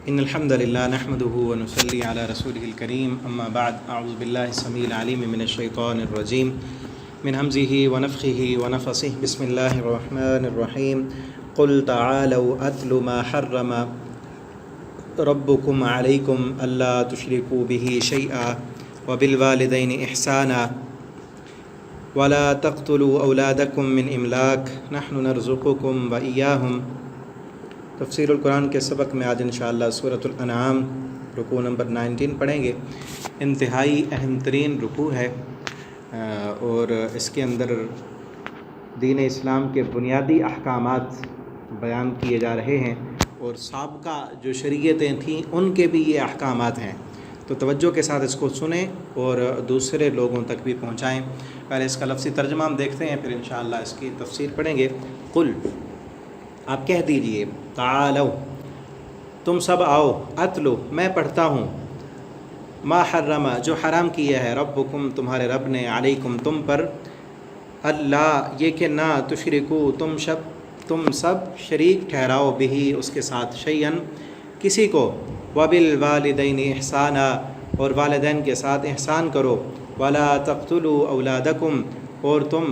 إن الحمد لله نحمده ونصلي على رسوله الكريم أما بعد أعوذ بالله السميع العليم من الشيطان الرجيم من همزه ونفخه ونفثه بسم الله الرحمن الرحيم قل تعالوا أتل ما حرم ربكم عليكم ألا تشركوا به شيئا وبالوالدين إحسانا ولا تقتلوا أولادكم من إملاق نحن نرزقكم وإياهم۔ تفسیر القرآن کے سبق میں آج انشاءاللہ سورۃ الانعام رکوع نمبر 19 پڑھیں گے۔ انتہائی اہم ترین رکوع ہے اور اس کے اندر دین اسلام کے بنیادی احکامات بیان کیے جا رہے ہیں اور سابقہ جو شریعتیں تھیں ان کے بھی یہ احکامات ہیں، تو توجہ کے ساتھ اس کو سنیں اور دوسرے لوگوں تک بھی پہنچائیں۔ پہلے اس کا لفظی ترجمہ ہم دیکھتے ہیں، پھر انشاءاللہ اس کی تفسیر پڑھیں گے۔ قل، آپ کہہ دیجئے، تعالو، تم سب آؤ، اتلو، میں پڑھتا ہوں، ما حرم، جو حرام کیا ہے، ربکم، تمہارے رب نے، علیکم، تم پر، اللہ، یہ کہ نہ، تشرکو، تم سب شریک ٹھہراؤ، بھی، اس کے ساتھ، شیئن، کسی کو، وبالوالدین احسانا، اور والدین کے ساتھ احسان کرو، ولا تقتلوا اولادکم، اور تم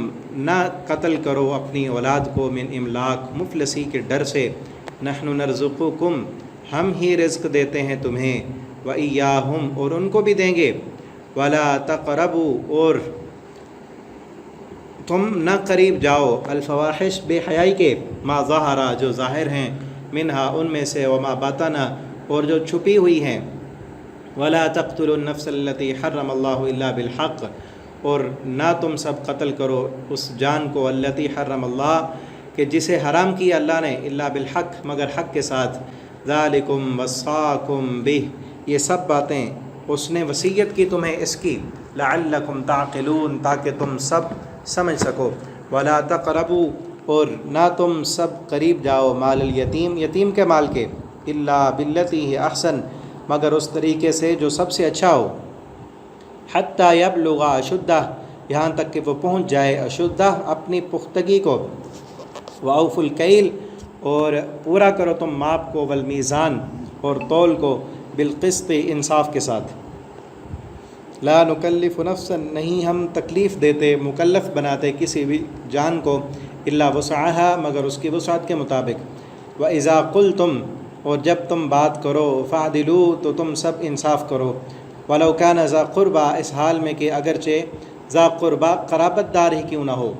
نہ قتل کرو اپنی اولاد کو، من املاق، مفلسی کے ڈر سے، نحن نرزقکم، ہم ہی رزق دیتے ہیں تمہیں، وإیاہم، اور ان کو بھی دیں گے، ولا تقربوا، اور تم نہ قریب جاؤ، الفواحش، بے حیائی کے، ما ظہرا، جو ظاہر ہیں، منہا، ان میں سے، وما بطن، اور جو چھپی ہوئی ہیں، ولا تقتلوا النفس التي حرم اللہ الا بالحق، اور نہ تم سب قتل کرو اس جان کو، التی حرم اللہ، کہ جسے حرام کیا اللہ نے، الا بالحق، مگر حق کے ساتھ، ذالکم وصاکم بہ، یہ سب باتیں اس نے وصیت کی تمہیں اس کی، لعلکم تعقلون، تاکہ تم سب سمجھ سکو، ولا تقربوا، اور نہ تم سب قریب جاؤ، مال الیتیم، یتیم کے مال کے، الا باللتی ہی احسن، مگر اس طریقے سے جو سب سے اچھا ہو، حتی یبلغ اشدہ، یہاں تک کہ وہ پہنچ جائے، اشدہ، اپنی پختگی کو، وأوفوا الکیل، اور پورا کرو تم ماپ کو، والمیزان، اور تول کو، بالقسط، انصاف کے ساتھ، لا نکلف نفسا، نہیں ہم تکلیف دیتے، مکلف بناتے کسی بھی جان کو، الا وسعها، مگر اس کی وسعت کے مطابق، وإذا قلتم، اور جب تم بات کرو، فعدلوا، تو تم سب انصاف کرو، ولو کان ذا قربا، اس حال میں کہ اگرچہ ذا قربا، قرابت دار ہی کیوں نہ ہو،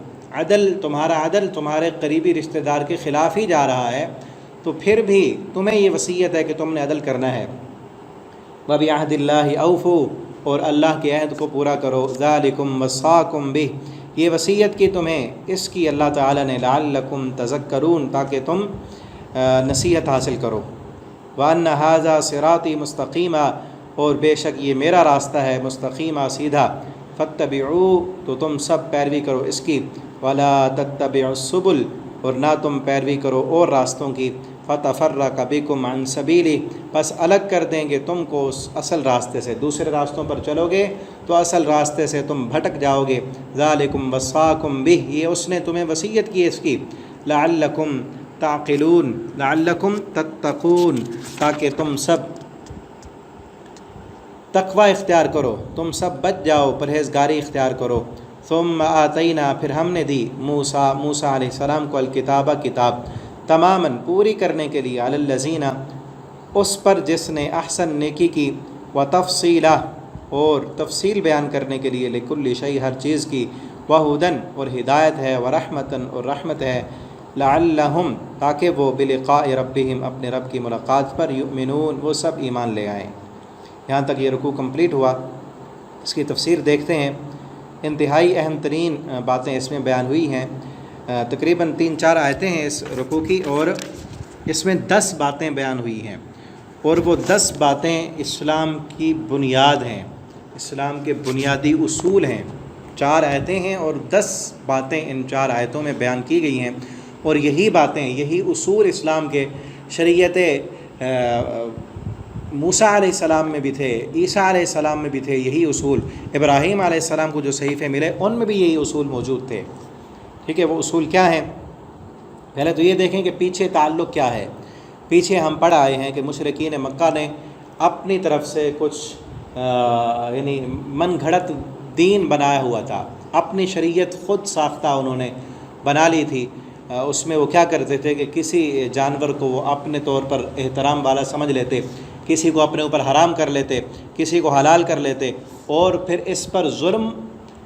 عدل، تمہارا عدل تمہارے قریبی رشتہ دار کے خلاف ہی جا رہا ہے، تو پھر بھی تمہیں یہ وصیت ہے کہ تم نے عدل کرنا ہے، وبعہد اللہ اوفوا، اور اللہ کے عہد کو پورا کرو، ذالکم وصاکم بہ، یہ وصیت کی تمہیں اس کی اللہ تعالی نے، لعلکم تذکرون، تاکہ تم نصیحت حاصل کرو، وان ھذا صراطی مستقیما، اور بے شک یہ میرا راستہ ہے، مستقیمہ، سیدھا، فاتبعوا، تو تم سب پیروی کرو اس کی، ولا تتبعوا السبل، اور نہ تم پیروی کرو اور راستوں کی، فتفرق بکم عن سبیلی، پس الگ کر دیں گے تم کو اس اصل راستے سے، دوسرے راستوں پر چلو گے تو اصل راستے سے تم بھٹک جاؤ گے، ذالکم وصاکم بہ، یہ اس نے تمہیں وصیت کی اس کی، لعلکم تعقلون، لعلکم تتقون، تاکہ تم سب تقوی اختیار کرو، تم سب بچ جاؤ، پرہیزگاری اختیار کرو، ثم آتینا، پھر ہم نے دی، موسیٰ علیہ السلام کو، الکتابہ، کتاب، تماماً، پوری کرنے کے لیے، علی الذین، اس پر جس نے، احسن، نیکی کی، وتفصیلا، اور تفصیل بیان کرنے کے لیے، لکل شیء، ہر چیز کی، وہدن، اور ہدایت ہے، ورحمتن، اور رحمت ہے، لعلہم، تاکہ وہ، بلقاء ربہم، اپنے رب کی ملاقات پر، یؤمنون، وہ سب ایمان لے آئیں۔ یہاں تک یہ رکوع کمپلیٹ ہوا، اس کی تفسیر دیکھتے ہیں۔ انتہائی اہم ترین باتیں اس میں بیان ہوئی ہیں، تقریباً 3-4 آیتیں ہیں اس رکوع کی، اور اس میں 10 باتیں بیان ہوئی ہیں، اور وہ 10 باتیں اسلام کی بنیاد ہیں، اسلام کے بنیادی اصول ہیں۔ 4 آیتیں ہیں اور 10 باتیں ان 4 آیتوں میں بیان کی گئی ہیں، اور یہی باتیں، یہی اصول اسلام کے، شریعت موسیٰ علیہ السلام میں بھی تھے، عیسیٰ علیہ السلام میں بھی تھے یہی اصول، ابراہیم علیہ السلام کو جو صحیفے ملے ان میں بھی یہی اصول موجود تھے۔ ٹھیک ہے، وہ اصول کیا ہیں؟ پہلے تو یہ دیکھیں کہ پیچھے تعلق کیا ہے۔ پیچھے ہم پڑھ آئے ہیں کہ مشرکین مکہ نے اپنی طرف سے کچھ یعنی من گھڑت دین بنایا ہوا تھا، اپنی شریعت خود ساختہ انہوں نے بنا لی تھی۔ اس میں وہ کیا کرتے تھے کہ کسی جانور کو وہ اپنے طور پر احترام والا سمجھ لیتے، کسی کو اپنے اوپر حرام کر لیتے، کسی کو حلال کر لیتے، اور پھر اس پر ظلم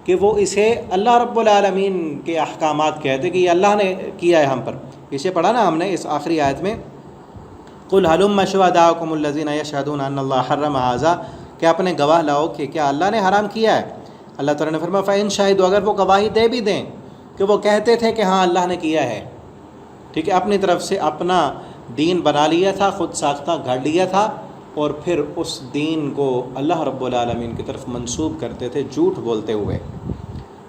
کہ وہ اسے اللہ رب العالمین کے احکامات کہتے کہ یہ اللہ نے کیا ہے ہم پر۔ اسے پڑھا نا ہم نے اس آخری آیت میں، قُلْ هَلُمَّ شُهَدَاءَكُمُ الَّذِينَ يَشْهَدُونَ أَنَّ اللَّهَ حَرَّمَ هَٰذَا، کہ اپنے گواہ لاؤ کہ کیا اللہ نے حرام کیا ہے۔ اللہ تعالیٰ نے فرمایا فَإِن شَهِدُوا، اگر وہ گواہی دے بھی دیں کہ وہ کہتے تھے کہ ہاں اللہ نے کیا ہے، ٹھیک ہے، اپنی طرف سے اپنا دین بنا لیا تھا، خود ساختہ گھڑ لیا تھا، اور پھر اس دین کو اللہ رب العالمین کی طرف منسوب کرتے تھے جھوٹ بولتے ہوئے۔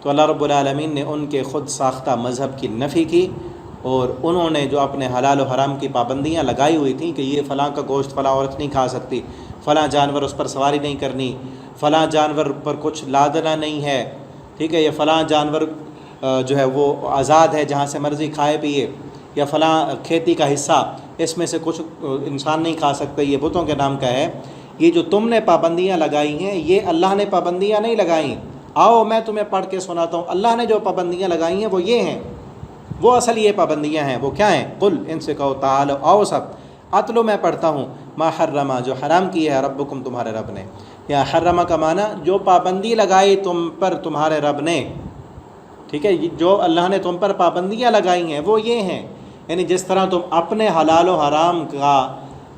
تو اللہ رب العالمین نے ان کے خود ساختہ مذہب کی نفی کی، اور انہوں نے جو اپنے حلال و حرام کی پابندیاں لگائی ہوئی تھیں کہ یہ فلاں کا گوشت فلاں عورت نہیں کھا سکتی، فلاں جانور اس پر سواری نہیں کرنی، فلاں جانور پر کچھ لادنا نہیں ہے، ٹھیک ہے، یہ فلاں جانور جو ہے وہ آزاد ہے جہاں سے مرضی کھائے پیے، یا فلاں کھیتی کا حصہ اس میں سے کچھ انسان نہیں کھا سکتے، یہ بتوں کے نام کا ہے۔ یہ جو تم نے پابندیاں لگائی ہیں یہ اللہ نے پابندیاں نہیں لگائیں، آؤ میں تمہیں پڑھ کے سناتا ہوں اللہ نے جو پابندیاں لگائی ہیں وہ یہ ہیں، وہ اصل یہ پابندیاں ہیں، وہ کیا ہیں؟ قل، ان سے کہو، تعالو، آؤ سب، اتلو، میں پڑھتا ہوں، ما حرما، جو حرام کیا ہے، ربکم، تمہارے رب نے۔ یا حرما کا معنی جو پابندی لگائی تم پر تمہارے رب نے، ٹھیک ہے، جو اللہ نے تم پر پابندیاں لگائی ہیں وہ یہ ہیں، یعنی جس طرح تم اپنے حلال و حرام کا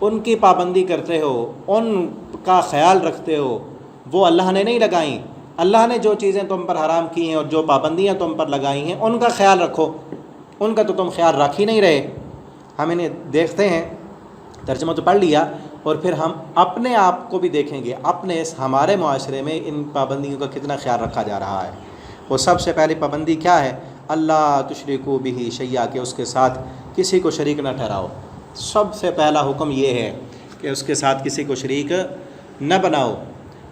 ان کی پابندی کرتے ہو، ان کا خیال رکھتے ہو، وہ اللہ نے نہیں لگائیں۔ اللہ نے جو چیزیں تم پر حرام کی ہیں اور جو پابندیاں تم پر لگائی ہیں ان کا خیال رکھو، ان کا تو تم خیال رکھ ہی نہیں رہے۔ ہم انہیں دیکھتے ہیں، ترجمہ تو پڑھ لیا، اور پھر ہم اپنے آپ کو بھی دیکھیں گے، اپنے اس ہمارے معاشرے میں ان پابندیوں کا کتنا خیال رکھا جا رہا ہے۔ وہ سب سے پہلی پابندی کیا ہے؟ اللہ تشرکوا بہ شیئا، کہ اس کے ساتھ کسی کو شریک نہ ٹھہراؤ۔ سب سے پہلا حکم یہ ہے کہ اس کے ساتھ کسی کو شریک نہ بناؤ۔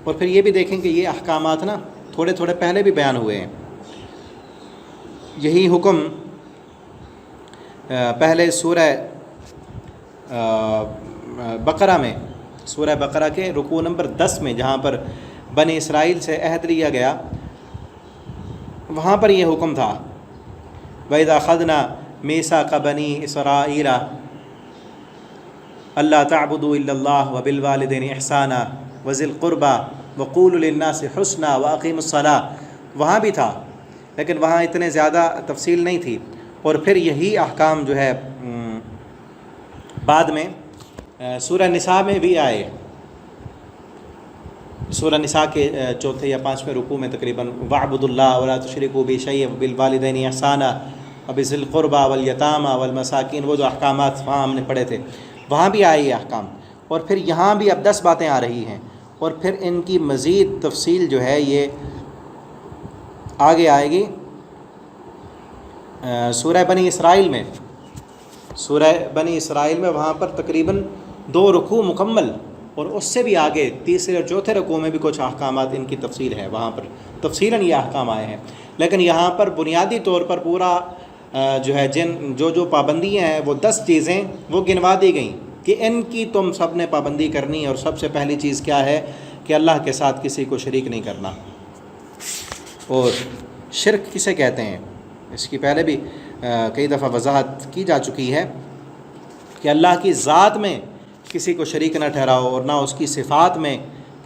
اور پھر یہ بھی دیکھیں کہ یہ احکامات نا تھوڑے تھوڑے پہلے بھی بیان ہوئے ہیں۔ یہی حکم پہلے سورہ بقرہ میں، سورہ بقرہ کے رکوع نمبر 10 میں، جہاں پر بنی اسرائیل سے عہد لیا گیا، وہاں پر یہ حکم تھا، وَإِذَا أَخَذْنَا مِيثَاقَ بَنِي إِسْرَائِيلَ أَلَّا تَعْبُدُوا إِلَّا اللَّهَ وَبِالْوَالِدَيْنِ إِحْسَانًا وَذِي الْقُرْبَى وَقُولُوا لِلنَّاسِ حُسْنًا وَأَقِيمُوا الصَّلَاةَ، وہاں بھی تھا لیکن وہاں اتنے زیادہ تفصیل نہیں تھی۔ اور پھر یہی احکام جو ہے بعد میں سورہ نساء میں بھی آئے، سورہ نساء کے چوتھے یا پانچویں رکوع میں تقریباً، وَاعْبُدُوا اللَّهَ وَلَا تُشْرِكُوا بِهِ شَيْئًا وَبِالْوَالِدَيْنِ إِحْسَانًا وَبِذِي الْقُرْبَى وَالْيَتَامَى وَالْمَسَاكِينِ، وہ جو احکامات وہاں ہم نے پڑھے تھے وہاں بھی آئے یہ احکام۔ اور پھر یہاں بھی اب 10 باتیں آ رہی ہیں، اور پھر ان کی مزید تفصیل جو ہے یہ آگے آئے گی سورہ بنی اسرائیل میں۔ سورہ بنی اسرائیل میں وہاں پر تقریباً 2 رکوع مکمل، اور اس سے بھی آگے تیسرے اور چوتھے رکوع میں بھی کچھ احکامات ان کی تفصیل ہے، وہاں پر تفصیلاً یہ احکام آئے ہیں۔ لیکن یہاں پر بنیادی طور پر پورا جو ہے جو پابندیاں ہیں وہ 10 چیزیں وہ گنوا دی گئیں کہ ان کی تم سب نے پابندی کرنی ہے۔ اور سب سے پہلی چیز کیا ہے کہ اللہ کے ساتھ کسی کو شریک نہیں کرنا۔ اور شرک کسے کہتے ہیں اس کی پہلے بھی کئی دفعہ وضاحت کی جا چکی ہے کہ اللہ کی ذات میں کسی کو شریک نہ ٹھہراؤ، اور نہ اس کی صفات میں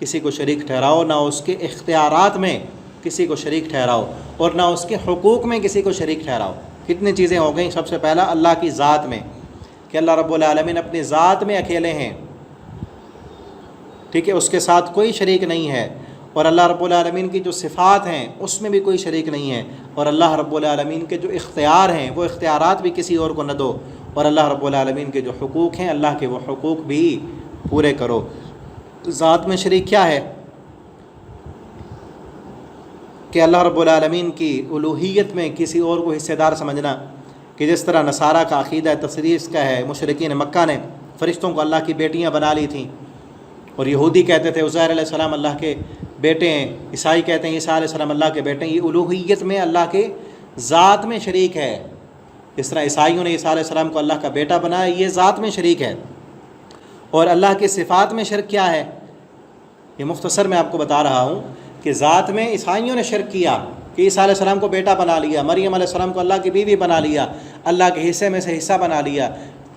کسی کو شریک ٹھہراؤ، نہ اس کے اختیارات میں کسی کو شریک ٹھہراؤ، اور نہ اس کے حقوق میں کسی کو شریک ٹھہراؤ۔ کتنی چیزیں ہو گئیں؟ سب سے پہلا اللہ کی ذات میں، کہ اللہ رب العالمین اپنی ذات میں اکیلے ہیں، ٹھیک ہے، اس کے ساتھ کوئی شریک نہیں ہے۔ اور اللہ رب العالمین کی جو صفات ہیں اس میں بھی کوئی شریک نہیں ہے۔ اور اللہ رب العالمین کے جو اختیار ہیں وہ اختیارات بھی کسی اور کو نہ دو۔ اور اللہ رب العالمین کے جو حقوق ہیں اللہ کے وہ حقوق بھی پورے کرو۔ ذات میں شریک کیا ہے کہ اللہ رب العالمین کی الوہیت میں کسی اور کو حصہ دار سمجھنا، کہ جس طرح نصارہ کا عقیدہ تثلیث کا ہے، مشرکین مکہ نے فرشتوں کو اللہ کی بیٹیاں بنا لی تھیں، اور یہودی کہتے تھے عزیر علیہ السلام اللہ کے بیٹے ہیں، عیسائی کہتے ہیں عیسیٰ علیہ السلام اللہ کے بیٹے ہیں۔ یہ الوہیت میں اللہ کے ذات میں شریک ہے، اس طرح عیسائیوں نے عیسیٰ علیہ السلام کو اللہ کا بیٹا بنایا، یہ ذات میں شریک ہے۔ اور اللہ کی صفات میں شرک کیا ہے؟ یہ مختصر میں آپ کو بتا رہا ہوں کہ ذات میں عیسائیوں نے شرک کیا کہ عیسیٰ علیہ السلام کو بیٹا بنا لیا، مریم علیہ السلام کو اللہ کی بیوی بنا لیا، اللہ کے حصے میں سے حصہ بنا لیا،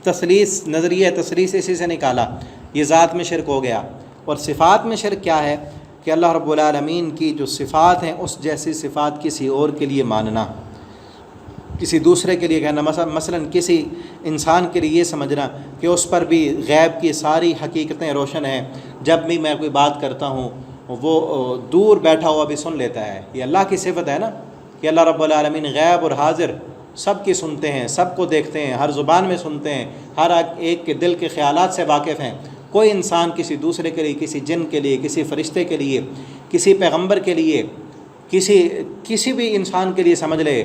تثلیث، نظریہ تثلیث اسی سے نکالا، یہ ذات میں شرک ہو گیا۔ اور صفات میں شرک کیا ہے؟ کہ اللہ رب العالمین کی جو صفات ہیں اس جیسی صفات کسی اور کے لیے ماننا، کسی دوسرے کے لیے کہنا، مثلا کسی انسان کے لیے یہ سمجھنا کہ اس پر بھی غیب کی ساری حقیقتیں روشن ہیں، جب بھی میں کوئی بات کرتا ہوں وہ دور بیٹھا ہوا بھی سن لیتا ہے۔ یہ اللہ کی صفت ہے نا کہ اللہ رب العالمین غیب اور حاضر سب کی سنتے ہیں، سب کو دیکھتے ہیں، ہر زبان میں سنتے ہیں، ہر ایک کے دل کے خیالات سے واقف ہیں۔ کوئی انسان کسی دوسرے کے لیے، کسی جن کے لیے، کسی فرشتے کے لیے، کسی پیغمبر کے لیے، کسی بھی انسان کے لیے سمجھ لے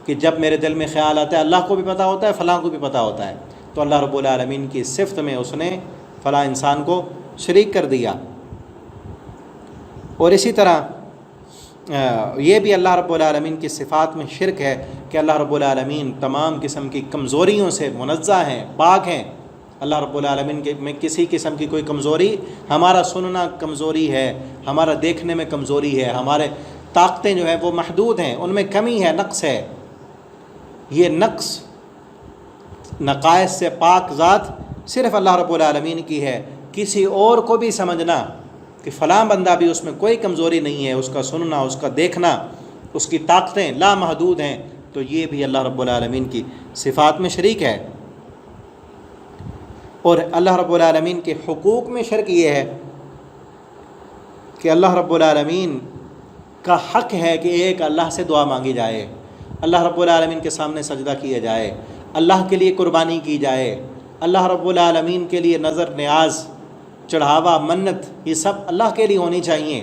کہ جب میرے دل میں خیال آتا ہے اللہ کو بھی پتہ ہوتا ہے، فلاں کو بھی پتہ ہوتا ہے، تو اللہ رب العالمین کی صفت میں اس نے فلاں انسان کو شریک کر دیا۔ اور اسی طرح یہ بھی اللہ رب العالمین کی صفات میں شرک ہے کہ اللہ رب العالمین تمام قسم کی کمزوریوں سے منزہ ہیں، پاک ہیں۔ اللہ رب العالمین کے میں کسی قسم کی کوئی کمزوری، ہمارا سننا کمزوری ہے، ہمارا دیکھنے میں کمزوری ہے، ہمارے طاقتیں جو ہیں وہ محدود ہیں، ان میں کمی ہے، نقص ہے۔ یہ نقص نقائص سے پاک ذات صرف اللہ رب العالمین کی ہے۔ کسی اور کو بھی سمجھنا کہ فلاں بندہ بھی اس میں کوئی کمزوری نہیں ہے، اس کا سننا، اس کا دیکھنا، اس کی طاقتیں لامحدود ہیں، تو یہ بھی اللہ رب العالمین کی صفات میں شریک ہے۔ اور اللہ رب العالمین کے حقوق میں شرک یہ ہے کہ اللہ رب العالمین کا حق ہے کہ ایک اللہ سے دعا مانگی جائے، اللہ رب العالمین کے سامنے سجدہ کیا جائے، اللہ کے لیے قربانی کی جائے، اللہ رب العالمین کے لیے نظر نیاز، چڑھاوا، منت، یہ سب اللہ کے لیے ہونی چاہیے۔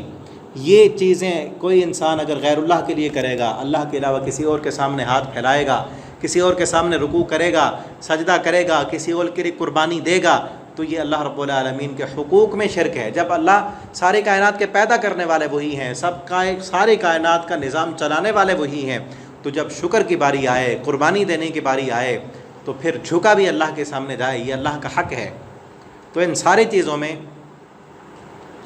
یہ چیزیں کوئی انسان اگر غیر اللہ کے لیے کرے گا، اللہ کے علاوہ کسی اور کے سامنے ہاتھ پھیلائے گا، کسی اور کے سامنے رکوع کرے گا، سجدہ کرے گا، کسی اور کے لیے قربانی دے گا، تو یہ اللہ رب العالمین کے حقوق میں شرک ہے۔ جب اللہ ساری کائنات کے پیدا کرنے والے وہی ہیں، ساری کائنات کا نظام چلانے والے وہی ہیں، تو جب شکر کی باری آئے، قربانی دینے کی باری آئے، تو پھر جھکا بھی اللہ کے سامنے جائے، یہ اللہ کا حق ہے۔ تو ان ساری چیزوں میں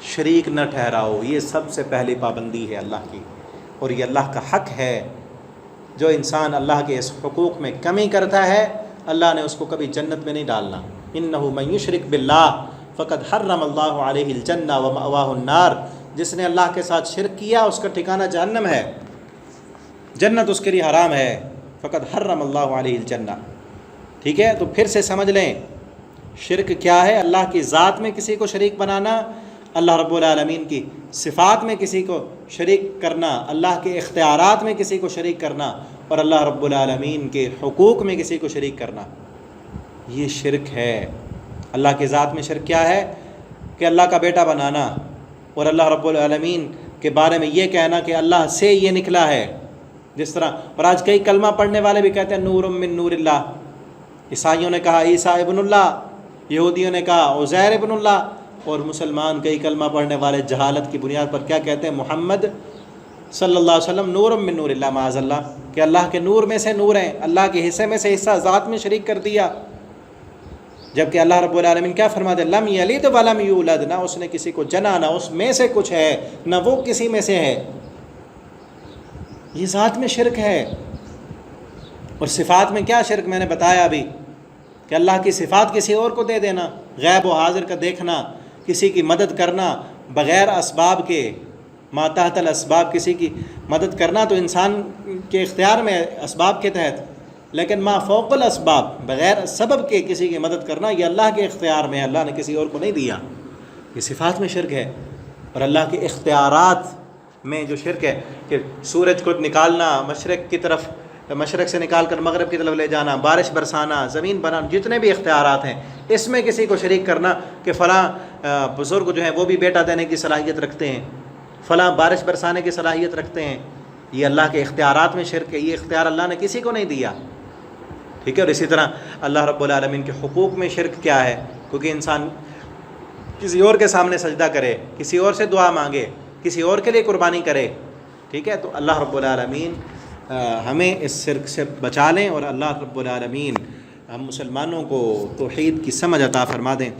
شریک نہ ٹھہراؤ، یہ سب سے پہلی پابندی ہے اللہ کی، اور یہ اللہ کا حق ہے۔ جو انسان اللہ کے اس حقوق میں کمی کرتا ہے، اللہ نے اس کو کبھی جنت میں نہیں ڈالنا۔ انہ من یشرک باللہ فقد حرم اللہ علیہ الجنہ ومأواہ النار، جس نے اللہ کے ساتھ شرک کیا اس کا ٹھکانہ جہنم ہے، جنت اس کے لیے حرام ہے۔ فقد حرم اللہ علیہ الجنہ۔ ٹھیک ہے، تو پھر سے سمجھ لیں شرک کیا ہے؟ اللہ کی ذات میں کسی کو شریک بنانا، اللہ رب العالمین کی صفات میں کسی کو شریک کرنا، اللہ کے اختیارات میں کسی کو شریک کرنا، اور اللہ رب العالمین کے حقوق میں کسی کو شریک کرنا، یہ شرک ہے۔ اللہ کی ذات میں شرک کیا ہے؟ کہ اللہ کا بیٹا بنانا، اور اللہ رب العالمین کے بارے میں یہ کہنا کہ اللہ سے یہ نکلا ہے، جس طرح، اور آج کئی کلمہ پڑھنے والے بھی کہتے ہیں نور من نور اللہ۔ عیسائیوں نے کہا عیسیٰ ابن اللہ، یہودیوں نے کہا عزیر ابن اللہ، اور مسلمان کئی کلمہ پڑھنے والے جہالت کی بنیاد پر کیا کہتے ہیں؟ محمد صلی اللہ علیہ وسلم نور من نور اللہ، معاذ اللہ، کہ اللہ کے نور میں سے نور ہیں، اللہ کے حصے میں سے حصہ ذات میں شریک کر دیا۔ جبکہ اللہ رب العالمین کیا فرماتے ہیں؟ لم یلد ولم یولد، نہ اس نے کسی کو جنا، نہ اس میں سے کچھ ہے، نہ وہ کسی میں سے ہے۔ یہ ذات میں شرک ہے۔ اور صفات میں کیا شرک؟ میں نے بتایا ابھی کہ اللہ کی صفات کسی اور کو دے دینا، غیب و حاضر کا دیکھنا، کسی کی مدد کرنا بغیر اسباب کے، ما تحت الاسباب، کسی کی مدد کرنا تو انسان کے اختیار میں اسباب کے تحت، لیکن ما فوق الاسباب، بغیر سبب کے کسی کی مدد کرنا، یہ اللہ کے اختیار میں ہے، اللہ نے کسی اور کو نہیں دیا۔ یہ صفات میں شرک ہے۔ اور اللہ کے اختیارات میں جو شرک ہے کہ سورج کو نکالنا مشرق کی طرف، مشرق سے نکال کر مغرب کی طرف لے جانا، بارش برسانا، زمین بنانا، جتنے بھی اختیارات ہیں اس میں کسی کو شریک کرنا کہ فلاں بزرگ جو ہیں وہ بھی بیٹا دینے کی صلاحیت رکھتے ہیں، فلاں بارش برسانے کی صلاحیت رکھتے ہیں، یہ اللہ کے اختیارات میں شرک ہے۔ یہ اختیار اللہ نے کسی کو نہیں دیا۔ ٹھیک ہے، اور اسی طرح اللہ رب العالمین کے حقوق میں شرک کیا ہے؟ کیونکہ انسان کسی اور کے سامنے سجدہ کرے، کسی اور سے دعا مانگے، کسی اور کے لیے قربانی کرے، ٹھیک ہے، تو اللہ رب العالمین ہمیں اس شرک سے بچا لیں، اور اللہ رب العالمین ہم مسلمانوں کو توحید کی سمجھ عطا فرما دیں۔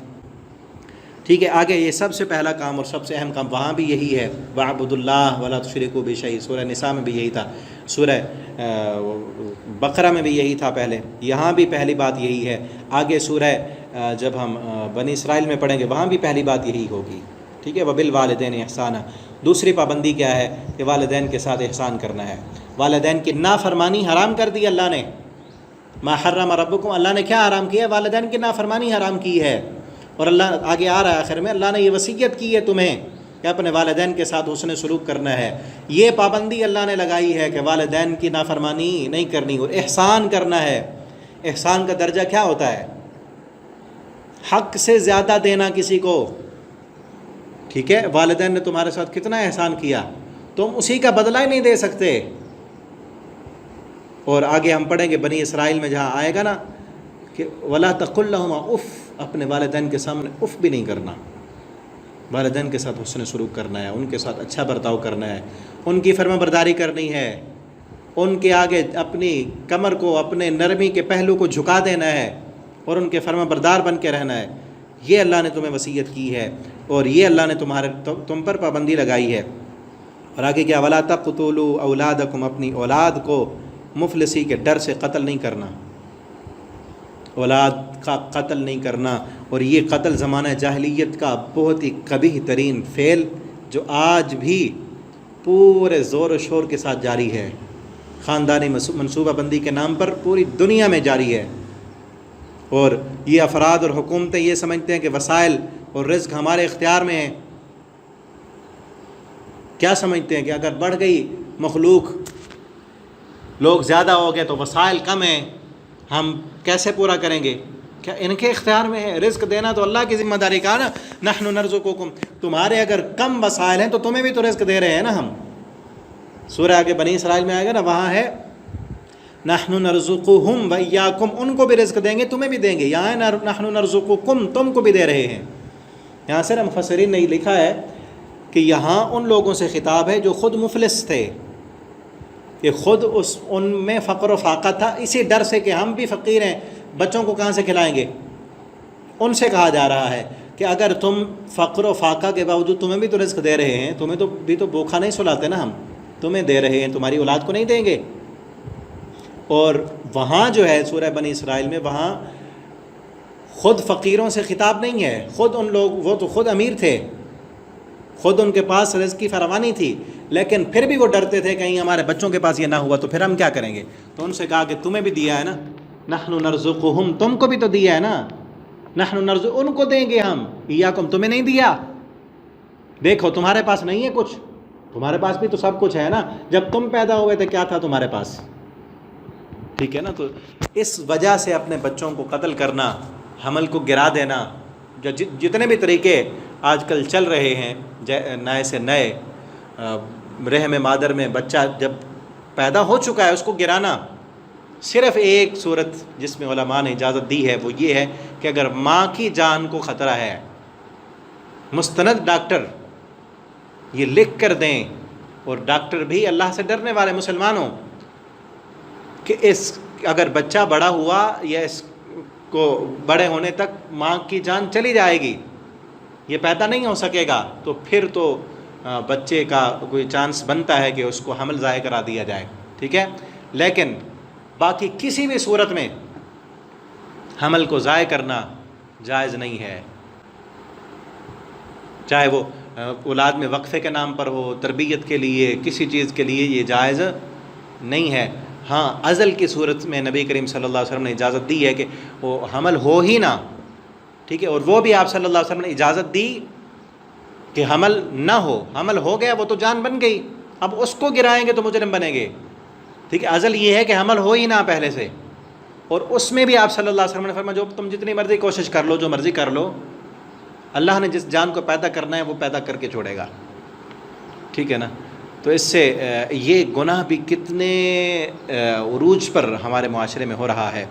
ٹھیک ہے، آگے یہ سب سے پہلا کام اور سب سے اہم کام وہاں بھی یہی ہے، وَاعْبُدُوا اللَّهَ وَلَا تُشْرِكُوا بِهِ شَيْئًا، سورہ نساء میں بھی یہی تھا، سورہ بقرہ میں بھی یہی تھا پہلے، یہاں بھی پہلی بات یہی ہے، آگے سورہ جب ہم بنی اسرائیل میں پڑھیں گے وہاں بھی پہلی بات یہی ہوگی۔ ٹھیک ہے، وَبِالْوَالِدَيْنِ احسانا، دوسری پابندی کیا ہے کہ والدین کے ساتھ احسان کرنا ہے۔ والدین کی نافرمانی حرام کر دی اللہ نے، ما حرم ربکم، اللہ نے کیا حرام کیا ہے؟ والدین کی نافرمانی حرام کی ہے، اور اللہ آگے آ رہا ہے آخر میں، اللہ نے یہ وصیت کی ہے تمہیں کہ اپنے والدین کے ساتھ حسن سلوک کرنا ہے۔ یہ پابندی اللہ نے لگائی ہے کہ والدین کی نافرمانی نہیں کرنی اور احسان کرنا ہے۔ احسان کا درجہ کیا ہوتا ہے؟ حق سے زیادہ دینا کسی کو۔ ٹھیک ہے، والدین نے تمہارے ساتھ کتنا احسان کیا، تم اسی کا بدلہ ہی نہیں دے سکتے۔ اور آگے ہم پڑھیں گے بنی اسرائیل میں جہاں آئے گا نا کہ وَلَا تَقُلْ لَهُمَا اف، اپنے والدین کے سامنے اف بھی نہیں کرنا۔ والدین کے ساتھ حسن سلوک کرنا ہے، ان کے ساتھ اچھا برتاؤ کرنا ہے، ان کی فرما برداری کرنی ہے، ان کے آگے اپنی کمر کو، اپنے نرمی کے پہلو کو جھکا دینا ہے اور ان کے فرما بردار بن کے رہنا ہے۔ یہ اللہ نے تمہیں وصیت کی ہے اور یہ اللہ نے تم پر پابندی لگائی ہے۔ اور آگے کیا، وَلَا تَقْتُلُوا أَوْلَادَكُمْ، اپنی اولاد کو مفلسی کے ڈر سے قتل نہیں کرنا، اولاد کا قتل نہیں کرنا۔ اور یہ قتل زمانہ جاہلیت کا بہت ہی قبیح ترین فعل جو آج بھی پورے زور و شور کے ساتھ جاری ہے، خاندانی منصوبہ بندی کے نام پر پوری دنیا میں جاری ہے۔ اور یہ افراد اور حکومتیں یہ سمجھتے ہیں کہ وسائل اور رزق ہمارے اختیار میں ہیں۔ کیا سمجھتے ہیں کہ اگر بڑھ گئی مخلوق، لوگ زیادہ ہو گئے تو وسائل کم ہیں، ہم کیسے پورا کریں گے؟ کیا ان کے اختیار میں ہے؟ رزق دینا تو اللہ کی ذمہ داری کا نا، نحن نرزقکم، تمہارے اگر کم وسائل ہیں تو تمہیں بھی تو رزق دے رہے ہیں نا ہم۔ سورہ آگے بنی اسرائیل میں آئے گا نا، وہاں ہے نحن نرزقہم وایاکم، ان کو بھی رزق دیں گے تمہیں بھی دیں گے، یہاں ہے نحن نرزقکم، تم کو بھی دے رہے ہیں۔ یہاں سے مفسرین نے لکھا ہے کہ یہاں ان لوگوں سے خطاب ہے جو خود مفلس تھے، کہ خود ان میں فقر و فاقہ تھا، اسی ڈر سے کہ ہم بھی فقیر ہیں، بچوں کو کہاں سے کھلائیں گے۔ ان سے کہا جا رہا ہے کہ اگر تم فقر و فاقہ کے باوجود تمہیں بھی تو رزق دے رہے ہیں، تمہیں تو بھی تو بھوکھا نہیں سلاتے نا ہم، تمہیں دے رہے ہیں، تمہاری اولاد کو نہیں دیں گے۔ اور وہاں جو ہے سورہ بنی اسرائیل میں، وہاں خود فقیروں سے خطاب نہیں ہے، خود ان لوگ، وہ تو خود امیر تھے، خود ان کے پاس رزق کی فراوانی تھی، لیکن پھر بھی وہ ڈرتے تھے کہیں ہمارے بچوں کے پاس یہ نہ ہوا تو پھر ہم کیا کریں گے۔ تو ان سے کہا کہ تمہیں بھی دیا ہے نا، نحن نرزقہم، تم کو بھی تو دیا ہے نا، نحن نرزق، ان کو دیں گے ہم، ایاکم، تمہیں نہیں دیا، دیکھو تمہارے پاس نہیں ہے کچھ، تمہارے پاس بھی تو سب کچھ ہے نا، جب تم پیدا ہوئے تھے کیا تھا تمہارے پاس۔ ٹھیک ہے نا، تو اس وجہ سے اپنے بچوں کو قتل کرنا، حمل کو گرا دینا، جتنے بھی طریقے آج کل چل رہے ہیں، نئے سے نئے، رحم مادر میں بچہ جب پیدا ہو چکا ہے اس کو گرانا، صرف ایک صورت جس میں علماء نے اجازت دی ہے وہ یہ ہے کہ اگر ماں کی جان کو خطرہ ہے، مستند ڈاکٹر یہ لکھ کر دیں، اور ڈاکٹر بھی اللہ سے ڈرنے والے مسلمانوں، کہ اگر بچہ بڑا ہوا یا اس کو بڑے ہونے تک ماں کی جان چلی جائے گی، یہ پیدا نہیں ہو سکے گا، تو پھر تو بچے کا کوئی چانس بنتا ہے کہ اس کو حمل ضائع کرا دیا جائے۔ ٹھیک ہے، لیکن باقی کسی بھی صورت میں حمل کو ضائع کرنا جائز نہیں ہے، چاہے وہ اولاد میں وقفے کے نام پر ہو، تربیت کے لیے، کسی چیز کے لیے، یہ جائز نہیں ہے۔ ہاں، ازل کی صورت میں نبی کریم صلی اللہ علیہ وسلم نے اجازت دی ہے کہ وہ حمل ہو ہی نہ، ٹھیک ہے، اور وہ بھی آپ صلی اللہ علیہ وسلم نے اجازت دی کہ حمل نہ ہو، حمل ہو گیا وہ تو جان بن گئی، اب اس کو گرائیں گے تو مجرم بنیں گے۔ ٹھیک ہے، ازل یہ ہے کہ حمل ہو ہی نہ پہلے سے، اور اس میں بھی آپ صلی اللہ علیہ وسلم نے فرمایا جو تم جتنی مرضی کوشش کر لو، جو مرضی کر لو، اللہ نے جس جان کو پیدا کرنا ہے وہ پیدا کر کے چھوڑے گا۔ ٹھیک ہے نا، تو اس سے یہ گناہ بھی کتنے عروج پر ہمارے معاشرے میں ہو رہا ہے۔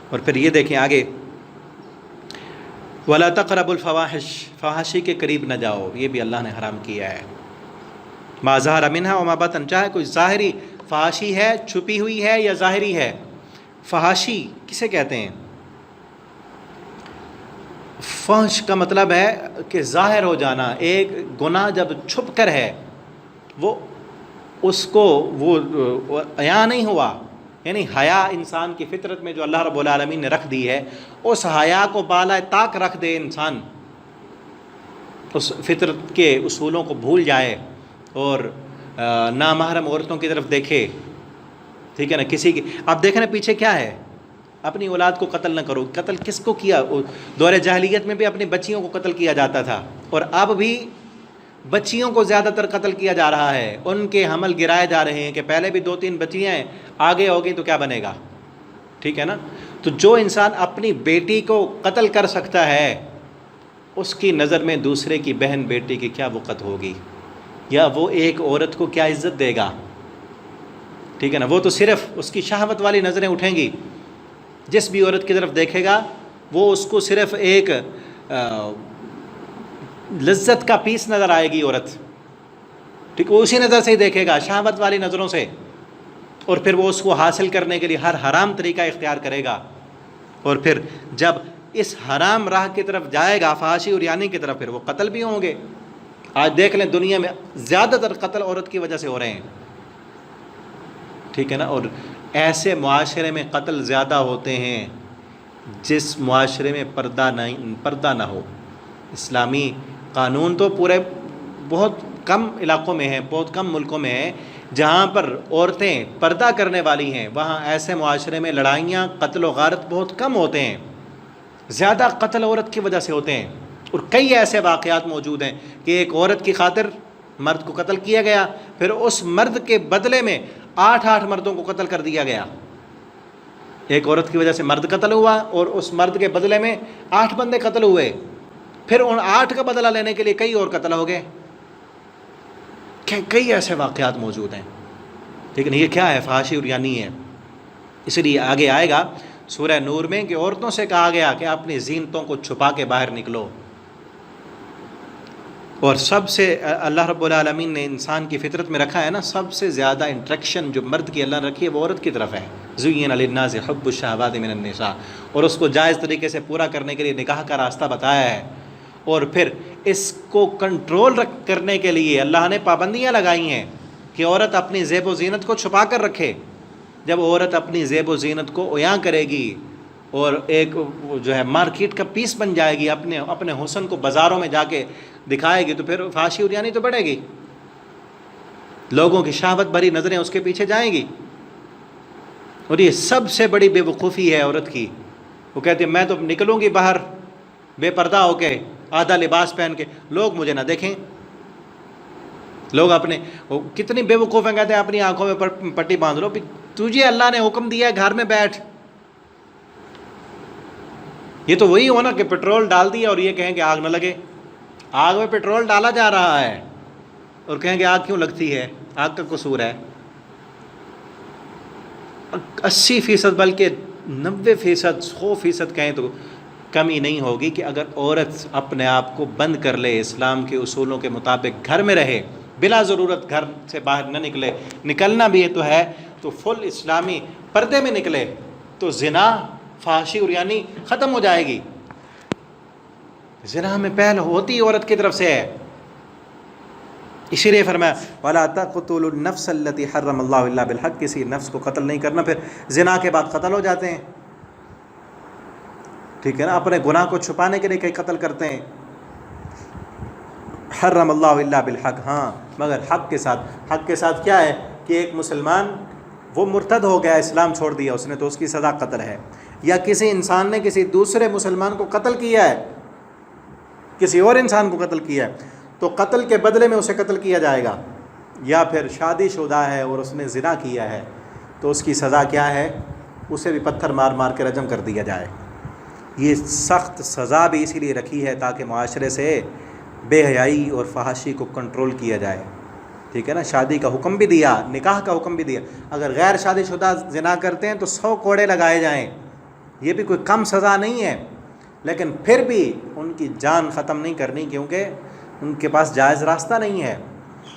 اور پھر یہ دیکھیں آگے، وَلَا تَقْرَبُوا الْفَوَاحِشَ، فحاشی کے قریب نہ جاؤ، یہ بھی اللہ نے حرام کیا ہے۔ مَا ظَهَرَ مِنْهَا وَمَا بَطَنَ، چاہے کوئی ظاہری فحاشی ہے چھپی ہوئی ہے یا ظاہری ہے؟ فحاشی کسے کہتے ہیں؟ فحش کا مطلب ہے کہ ظاہر ہو جانا، ایک گناہ جب چھپ کر ہے وہ اس کو وہ عیاں نہیں ہوا، یعنی حیا انسان کی فطرت میں جو اللہ رب العالمین نے رکھ دی ہے، اس حیا کو بالائے طاق رکھ دے انسان، اس فطرت کے اصولوں کو بھول جائے اور نامحرم عورتوں کی طرف دیکھے، ٹھیک ہے نا، کسی کی آپ دیکھیں نا پیچھے کیا ہے، اپنی اولاد کو قتل نہ کرو۔ قتل کس کو کیا؟ دور جاہلیت میں بھی اپنی بچیوں کو قتل کیا جاتا تھا، اور اب بھی بچیوں کو زیادہ تر قتل کیا جا رہا ہے، ان کے حمل گرائے جا رہے ہیں کہ پہلے بھی 2-3 بچیاں ہیں، آگے ہوگی تو کیا بنے گا، ٹھیک ہے نا۔ تو جو انسان اپنی بیٹی کو قتل کر سکتا ہے، اس کی نظر میں دوسرے کی بہن بیٹی کی کیا وقت ہوگی، یا وہ ایک عورت کو کیا عزت دے گا، ٹھیک ہے نا۔ وہ تو صرف اس کی شہوت والی نظریں اٹھیں گی، جس بھی عورت کی طرف دیکھے گا وہ اس کو صرف ایک لذت کا پیس نظر آئے گی عورت، ٹھیک، وہ اسی نظر سے ہی دیکھے گا، شہوت والی نظروں سے، اور پھر وہ اس کو حاصل کرنے کے لیے ہر حرام طریقہ اختیار کرے گا، اور پھر جب اس حرام راہ کی طرف جائے گا، فحاشی اور یعنی کی طرف، پھر وہ قتل بھی ہوں گے۔ آج دیکھ لیں دنیا میں زیادہ تر قتل عورت کی وجہ سے ہو رہے ہیں، ٹھیک ہے نا۔ اور ایسے معاشرے میں قتل زیادہ ہوتے ہیں جس معاشرے میں پردہ نہ ہو۔ اسلامی قانون تو پورے بہت کم علاقوں میں ہیں، بہت کم ملکوں میں ہیں جہاں پر عورتیں پردہ کرنے والی ہیں، وہاں ایسے معاشرے میں لڑائیاں، قتل و غارت بہت کم ہوتے ہیں۔ زیادہ قتل عورت کی وجہ سے ہوتے ہیں، اور کئی ایسے واقعات موجود ہیں کہ ایک عورت کی خاطر مرد کو قتل کیا گیا، پھر اس مرد کے بدلے میں 8 مردوں کو قتل کر دیا گیا۔ ایک عورت کی وجہ سے مرد قتل ہوا، اور اس مرد کے بدلے میں 8 بندے قتل ہوئے، پھر ان 8 کا بدلہ لینے کے لیے کئی اور قتل ہو گئے۔ کئی ایسے واقعات موجود ہیں، لیکن یہ کیا ہے؟ فحاشی اور یعنی ہے۔ اس لیے آگے آئے گا سورہ نور میں کہ عورتوں سے کہا گیا کہ اپنی زینتوں کو چھپا کے باہر نکلو، اور سب سے اللہ رب العالمین نے انسان کی فطرت میں رکھا ہے نا، سب سے زیادہ انٹریکشن جو مرد کی اللہ نے رکھی ہے وہ عورت کی طرف ہے۔ زُيِّنَ لِلنَّاسِ حُبُّ الشَّهَوَاتِ مِنَ النِّسَاءِ، اور اس کو جائز طریقے سے پورا کرنے کے لیے نکاح کا راستہ بتایا ہے، اور پھر اس کو کنٹرول کرنے کے لیے اللہ نے پابندیاں لگائی ہیں کہ عورت اپنی زیب و زینت کو چھپا کر رکھے۔ جب عورت اپنی زیب و زینت کو عیاں کرے گی اور ایک جو ہے مارکیٹ کا پیس بن جائے گی، اپنے حسن کو بازاروں میں جا کے دکھائے گی، تو پھر فحاشی اور یعنی تو بڑھے گی، لوگوں کی شہوت بھری نظریں اس کے پیچھے جائیں گی۔ اور یہ سب سے بڑی بے وقوفی ہے عورت کی، وہ کہتی ہے میں تو نکلوں گی باہر بے پردہ ہو کے، آدھا لباس پہن کے، لوگ مجھے نہ دیکھیں۔ لوگ کتنی بے وقوف ہیں، کہتے ہیں اپنی آنکھوں میں پٹی باندھ لو، تجھے اللہ نے حکم دیا ہے گھر میں بیٹھ۔ یہ تو وہی ہو نا کہ پیٹرول ڈال دیا اور یہ کہیں کہ آگ نہ لگے، آگ میں پیٹرول ڈالا جا رہا ہے اور کہیں کہ آگ کیوں لگتی ہے، آگ کا قصور ہے۔ 80% بلکہ 90%، 100% کہیں تو کمی نہیں ہوگی کہ اگر عورت اپنے آپ کو بند کر لے، اسلام کے اصولوں کے مطابق گھر میں رہے، بلا ضرورت گھر سے باہر نہ نکلے، نکلنا بھی تو ہے تو فل اسلامی پردے میں نکلے، تو زنا، فحاشی اور یعنی ختم ہو جائے گی۔ زنا میں پہل ہوتی عورت کی طرف سے ہے، اسی لیے فرمایا وَلَا تَقْتُلُوا النَّفْسَ الَّتِي حَرَّمَ اللَّهُ إِلَّا بِالْحَقِّ، کسی نفس کو قتل نہیں کرنا، پھر زنا کے بعد قتل ہو جاتے ہیں، ٹھیک ہے نا، اپنے گناہ کو چھپانے کے لیے کئی قتل کرتے ہیں۔ حرم اللہ الا بالحق، ہاں مگر حق کے ساتھ۔ حق کے ساتھ کیا ہے کہ ایک مسلمان وہ مرتد ہو گیا، اسلام چھوڑ دیا اس نے، تو اس کی سزا قتل ہے، یا کسی انسان نے کسی دوسرے مسلمان کو قتل کیا ہے، کسی اور انسان کو قتل کیا ہے، تو قتل کے بدلے میں اسے قتل کیا جائے گا، یا پھر شادی شدہ ہے اور اس نے زنا کیا ہے تو اس کی سزا کیا ہے، اسے بھی پتھر مار مار کے رجم کر دیا جائے۔ یہ سخت سزا بھی اسی لیے رکھی ہے تاکہ معاشرے سے بے حیائی اور فحاشی کو کنٹرول کیا جائے، ٹھیک ہے نا۔ شادی کا حکم بھی دیا، نکاح کا حکم بھی دیا، اگر غیر شادی شدہ زنا کرتے ہیں تو 100 کوڑے لگائے جائیں، یہ بھی کوئی کم سزا نہیں ہے، لیکن پھر بھی ان کی جان ختم نہیں کرنی، کیونکہ ان کے پاس جائز راستہ نہیں ہے۔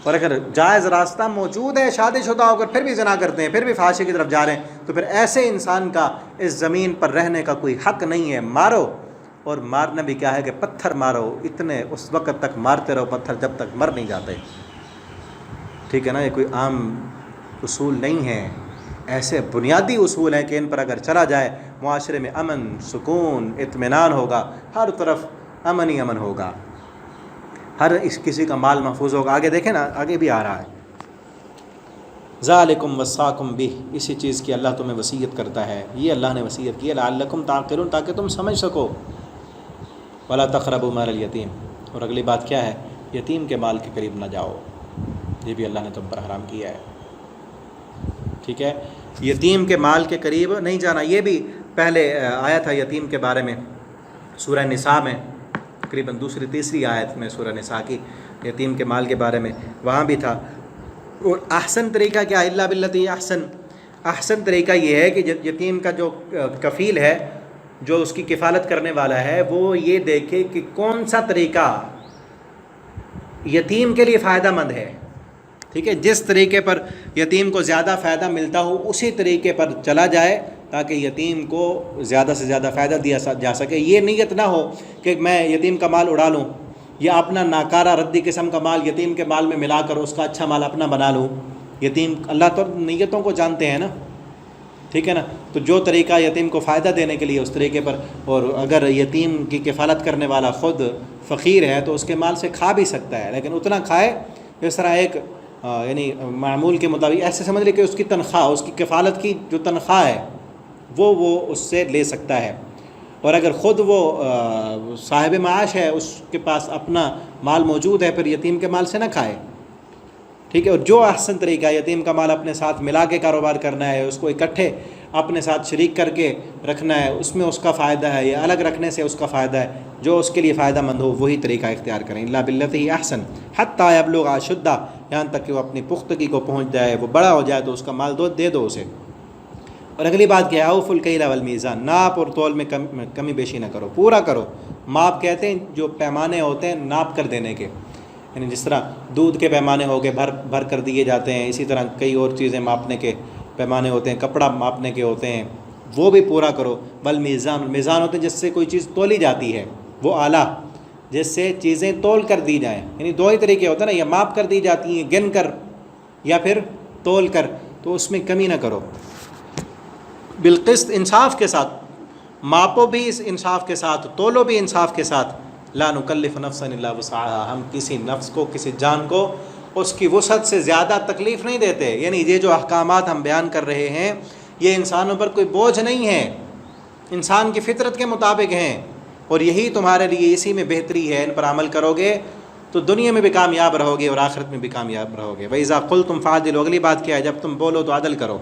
اور اگر جائز راستہ موجود ہے، شادی شدہ ہو کر پھر بھی زنا کرتے ہیں، پھر بھی فحاشی کی طرف جا رہے ہیں، تو پھر ایسے انسان کا اس زمین پر رہنے کا کوئی حق نہیں ہے۔ مارو، اور مارنا بھی کیا ہے کہ پتھر مارو، اتنے اس وقت تک مارتے رہو پتھر جب تک مر نہیں جاتے، ٹھیک ہے نا۔ یہ کوئی عام اصول نہیں ہے، ایسے بنیادی اصول ہیں کہ ان پر اگر چلا جائے معاشرے میں امن، سکون، اطمینان ہوگا، ہر طرف امن ہی امن ہوگا، ہر کسی کا مال محفوظ ہوگا۔ آگے دیکھیں نا، آگے بھی آ رہا ہے، ذالکم وصاکم بہ، اسی چیز کی اللہ تمہیں وصیت کرتا ہے، یہ اللہ نے وصیت کی ہے، لعلکم تعقلون، تاکہ تم سمجھ سکو۔ ولا تقربوا مال الیتیم، اور اگلی بات کیا ہے؟ یتیم کے مال کے قریب نہ جاؤ، یہ بھی اللہ نے تم پر حرام کیا ہے، ٹھیک ہے۔ یتیم کے مال کے قریب نہیں جانا، یہ بھی پہلے آیا تھا یتیم کے بارے میں سورہ نساء میں، تقریباً دوسری تیسری آیت میں سورہ نساء کی، یتیم کے مال کے بارے میں وہاں بھی تھا۔ اور احسن طریقہ کیا ہے؟ الا باللتی احسن، احسن طریقہ یہ ہے کہ یتیم کا جو کفیل ہے، جو اس کی کفالت کرنے والا ہے، وہ یہ دیکھے کہ کون سا طریقہ یتیم کے لیے فائدہ مند ہے، ٹھیک ہے، جس طریقے پر یتیم کو زیادہ فائدہ ملتا ہو اسی طریقے پر چلا جائے تاکہ یتیم کو زیادہ سے زیادہ فائدہ دیا جا سکے۔ یہ نیت نہ ہو کہ میں یتیم کا مال اڑا لوں، یا اپنا ناکارہ ردی قسم کا مال یتیم کے مال میں ملا کر اس کا اچھا مال اپنا بنا لوں۔ یتیم، اللہ تو نیتوں کو جانتے ہیں نا، ٹھیک ہے نا۔ تو جو طریقہ یتیم کو فائدہ دینے کے لیے اس طریقے پر، اور اگر یتیم کی کفالت کرنے والا خود فقیر ہے تو اس کے مال سے کھا بھی سکتا ہے، لیکن اتنا کھائے جس طرح ایک یعنی معمول کے مطابق، ایسے سمجھ لے کہ اس کی تنخواہ، اس کی کفالت کی جو تنخواہ ہے وہ اس سے لے سکتا ہے۔ اور اگر خود وہ صاحب معاش ہے، اس کے پاس اپنا مال موجود ہے، پھر یتیم کے مال سے نہ کھائے، ٹھیک ہے۔ اور جو احسن طریقہ ہے، یتیم کا مال اپنے ساتھ ملا کے کاروبار کرنا ہے، اس کو اکٹھے اپنے ساتھ شریک کر کے رکھنا ہے، اس میں اس کا فائدہ ہے، یا الگ رکھنے سے اس کا فائدہ ہے، جو اس کے لیے فائدہ مند ہو وہی طریقہ اختیار کریں۔ الا باللتی احسن حتی یبلغ اشدہ، یہاں تک کہ وہ اپنی پختگی کو پہنچ جائے، وہ بڑا ہو جائے تو اس کا مال دے دو اسے۔ اور اگلی بات کیا ہے؟ اوفوا الکیل والمیزان، ناپ اور تول میں کمی بیشی نہ کرو، پورا کرو۔ ماپ کہتے ہیں جو پیمانے ہوتے ہیں ناپ کر دینے کے، یعنی جس طرح دودھ کے پیمانے ہو کے بھر کر دیے جاتے ہیں، اسی طرح کئی اور چیزیں ماپنے کے پیمانے ہوتے ہیں، کپڑا ماپنے کے ہوتے ہیں، وہ بھی پورا کرو۔ والمیزان، میزان ہوتے ہیں جس سے کوئی چیز تولی جاتی ہے، وہ آلہ جس سے چیزیں تول کر دی جائیں، یعنی دو ہی طریقے ہوتے ہیں نا، یا ماپ کر دی جاتی ہیں گن کر، یا پھر تول کر، تو اس میں کمی نہ کرو۔ بالقسط، انصاف کے ساتھ، ماپو بھی اس انصاف کے ساتھ، تولو بھی انصاف کے ساتھ۔ لا نکلف نفسا الا وسعها، ہم کسی نفس کو، کسی جان کو اس کی وسعت سے زیادہ تکلیف نہیں دیتے، یعنی یہ جو احکامات ہم بیان کر رہے ہیں یہ انسانوں پر کوئی بوجھ نہیں ہے، انسان کی فطرت کے مطابق ہیں، اور یہی تمہارے لیے اسی میں بہتری ہے۔ ان پر عمل کرو گے تو دنیا میں بھی کامیاب رہو گے اور آخرت میں بھی کامیاب رہو گے۔ وَإِذَا قُلْتُمْ فَعْدِلُوا، اگلی بات کیا ہے؟ جب تم بولو تو عدل کرو،